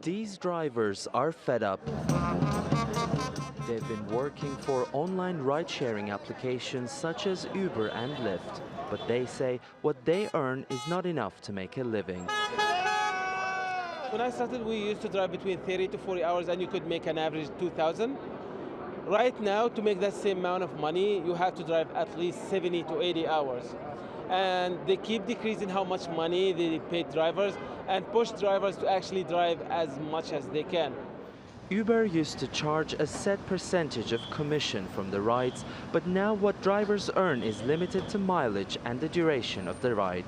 These drivers are fed up. They've been working for online ride-sharing applications such as Uber and Lyft, but they say what they earn is not enough to make a living. When I started, we used to drive between 30 to 40 hours and you could make an average 2,000. Right now, to make that same amount of money, you have to drive at least 70 to 80 hours. And they keep decreasing how much money they pay drivers and push drivers to actually drive as much as they can. Uber used to charge a set percentage of commission from the rides, but now what drivers earn is limited to mileage and the duration of the ride.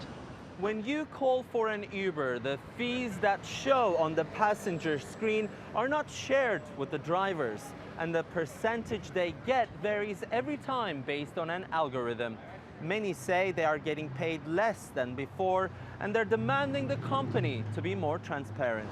When you call for an Uber, the fees that show on the passenger screen are not shared with the drivers, and the percentage they get varies every time based on an algorithm. Many say they are getting paid less than before, and they're demanding the company to be more transparent.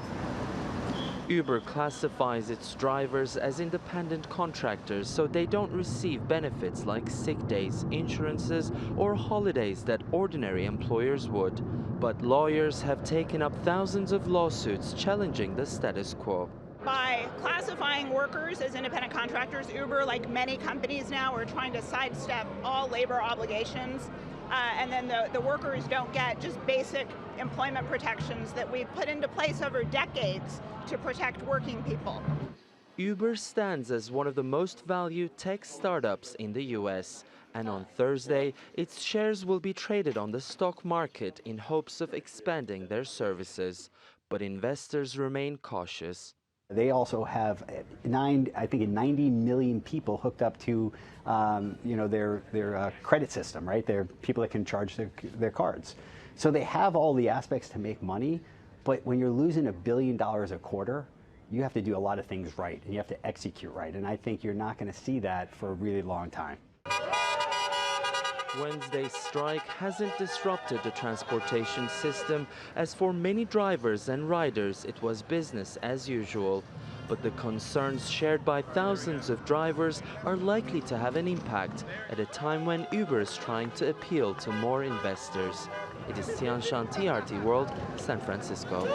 Uber classifies its drivers as independent contractors, so they don't receive benefits like sick days, insurances, or holidays that ordinary employers would. But lawyers have taken up thousands of lawsuits challenging the status quo. By classifying workers as independent contractors, Uber, like many companies now, are trying to sidestep all labor obligations. And then the workers don't get just basic employment protections that we've put into place over decades to protect working people. Uber stands as one of the most valued tech startups in the US, and on Thursday, its shares will be traded on the stock market in hopes of expanding their services. But investors remain cautious. They also have 90 million people hooked up to, their credit system, right? They're people that can charge their cards. So they have all the aspects to make money, but when you're losing $1 billion a quarter, you have to do a lot of things right, and you have to execute right. And I think you're not going to see that for a really long time. Wednesday's strike hasn't disrupted the transportation system, as for many drivers and riders it was business as usual. But the concerns shared by thousands of drivers are likely to have an impact at a time when Uber is trying to appeal to more investors. Ediz Tiyansan, TRT World, San Francisco.